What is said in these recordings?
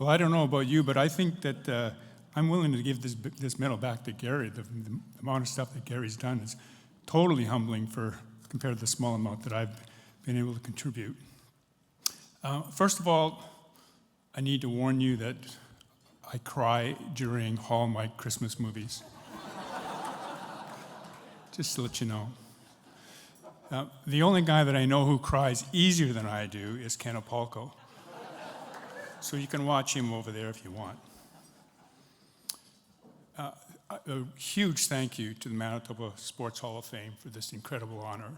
Well, I don't know about you, but I think that I'm willing to give this medal back to Gary. The amount of stuff that Gary's done is totally humbling compared to the small amount that I've been able to contribute. First of all, I need to warn you that I cry during Hallmark Christmas movies. Just to let you know. The only guy that I know who cries easier than I do is Ken Apolko. So you can watch him over there if you want. A huge thank you to the Manitoba Sports Hall of Fame for this incredible honor.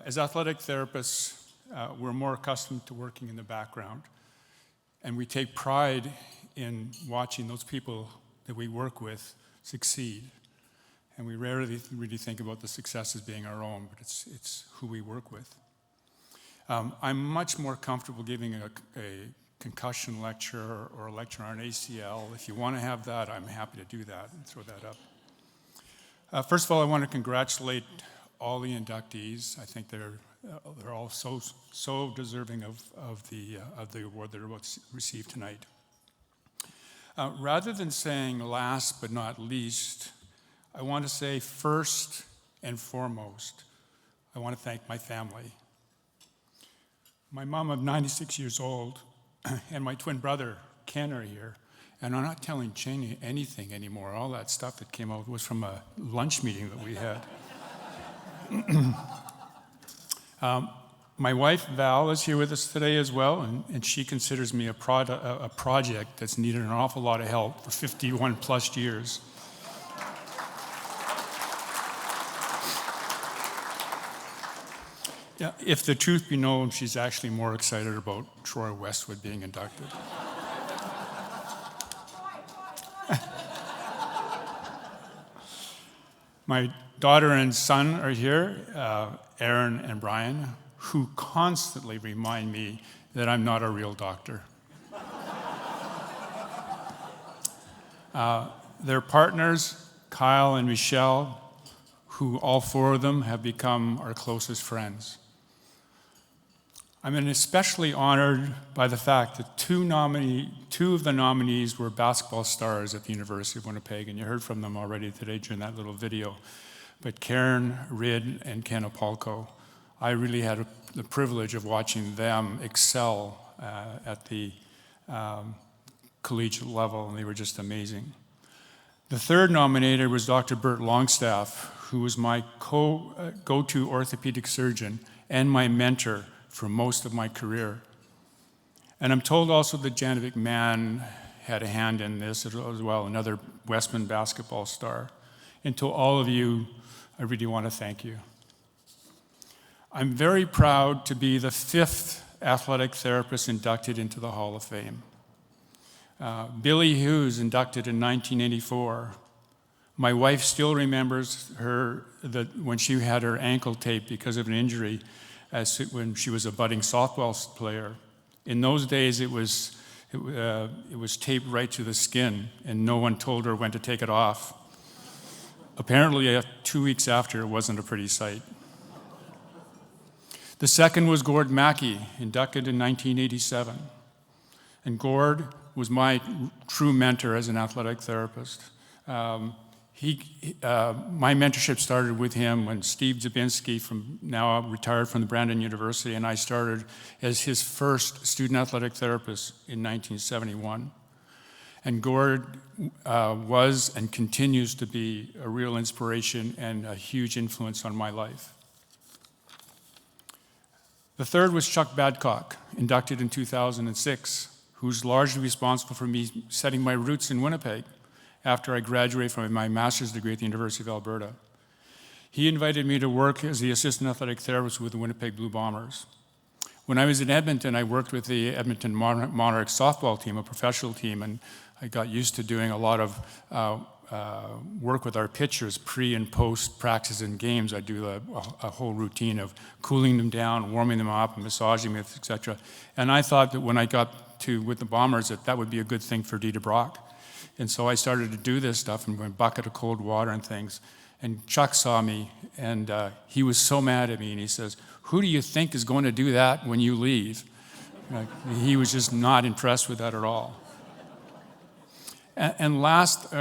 As athletic therapists, we're more accustomed to working in the background, and we take pride in watching those people that we work with succeed. And we rarely really think about the success as being our own, but it's who we work with. I'm much more comfortable giving a concussion lecture or a lecture on ACL. If you want to have that, I'm happy to do that and throw that up. First of all, I want to congratulate all the inductees. I think they're all so deserving of the award they're about to receive tonight. Rather than saying last but not least, I want to say first and foremost, I want to thank my family. My mom, I'm 96 years old, and my twin brother, Ken, are here. And I'm not telling Cheney anything anymore. All that stuff that came out was from a lunch meeting that we had. My wife, Val, is here with us today as well, and she considers me a project that's needed an awful lot of help for 51 plus years. Yeah, if the truth be known, she's actually more excited about Troy Westwood being inducted. My daughter and son are here, Aaron and Brian, who constantly remind me that I'm not a real doctor. Their partners, Kyle and Michelle, who all four of them have become our closest friends. I'm especially honored by the fact that two of the nominees were basketball stars at the University of Winnipeg, and you heard from them already today during that little video. But Karen Ridd and Ken Apolko, I really had the privilege of watching them excel at the collegiate level, and they were just amazing. The third nominator was Dr. Bert Longstaff, who was my go-to orthopedic surgeon and my mentor for most of my career. And I'm told also that Janet McMahon had a hand in this as well, another Westman basketball star. And to all of you, I really want to thank you. I'm very proud to be the 5th athletic therapist inducted into the Hall of Fame. Billy Hughes inducted in 1984. My wife still remembers when she had her ankle taped because of an injury when she was a budding softball player. In those days, it was taped right to the skin, and no one told her when to take it off. Apparently, 2 weeks after, it wasn't a pretty sight. The second was Gord Mackey, inducted in 1987. And Gord was my true mentor as an athletic therapist. My mentorship started with him when Steve Zabinski, now retired from the Brandon University, and I started as his first student athletic therapist in 1971. And Gord was and continues to be a real inspiration and a huge influence on my life. The third was Chuck Badcock, inducted in 2006, who's largely responsible for me setting my roots in Winnipeg after I graduated from my master's degree at the University of Alberta. He invited me to work as the assistant athletic therapist with the Winnipeg Blue Bombers. When I was in Edmonton, I worked with the Edmonton Monarchs softball team, a professional team, and I got used to doing a lot of work with our pitchers pre and post practice and games. I do a whole routine of cooling them down, warming them up, massaging them, etc. And I thought that when I got with the Bombers that would be a good thing for Dieter Brock. And so I started to do this stuff and went bucket of cold water and things. And Chuck saw me, and he was so mad at me, and he says, "Who do you think is going to do that when you leave?" He was just not impressed with that at all. And last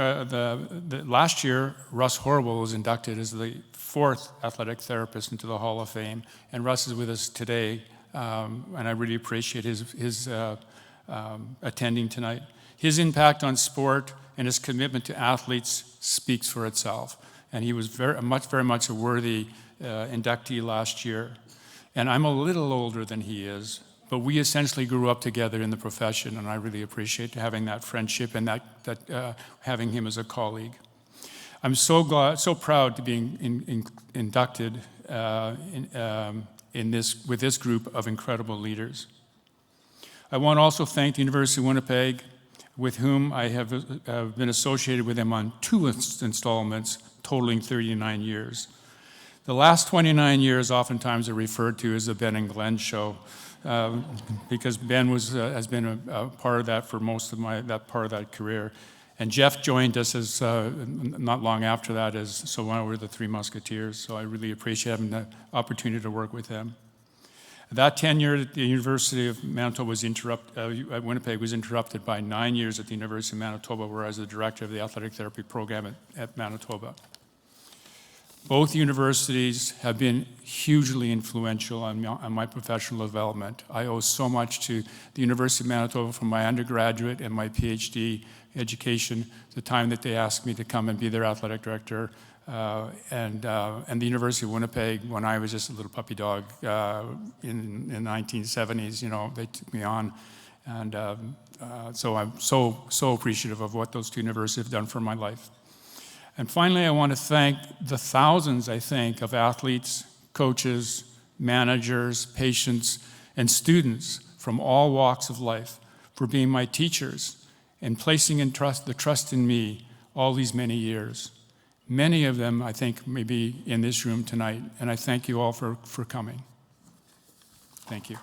year, Russ Horwell was inducted as the 4th athletic therapist into the Hall of Fame, and Russ is with us today, and I really appreciate his attending tonight. His impact on sport and his commitment to athletes speaks for itself, and he was very much a worthy inductee last year. And I'm a little older than he is, but we essentially grew up together in the profession, and I really appreciate having that friendship and having him as a colleague. I'm so proud to be inducted with this group of incredible leaders. I want to also thank the University of Winnipeg, with whom I have been associated with them on 2 installments, totaling 39 years. The last 29 years oftentimes are referred to as the Ben and Glen show, because Ben has been a part of that for most of that part of that career. And Jeff joined us as not long after that so we were the Three Musketeers, so I really appreciate having the opportunity to work with them. That tenure at the University of Manitoba at Winnipeg was interrupted by 9 years at the University of Manitoba, where I was the director of the athletic therapy program at Manitoba. Both universities have been hugely influential on my professional development. I owe so much to the University of Manitoba for my undergraduate and my PhD education, the time that they asked me to come and be their athletic director, and the University of Winnipeg when I was just a little puppy dog in the 1970s. They took me on, and so I'm so appreciative of what those 2 universities have done for my life. And finally, I want to thank the thousands, I think, of athletes, coaches, managers, patients, and students from all walks of life for being my teachers and placing the trust in me all these many years. Many of them, I think, may be in this room tonight, and I thank you all for coming. Thank you.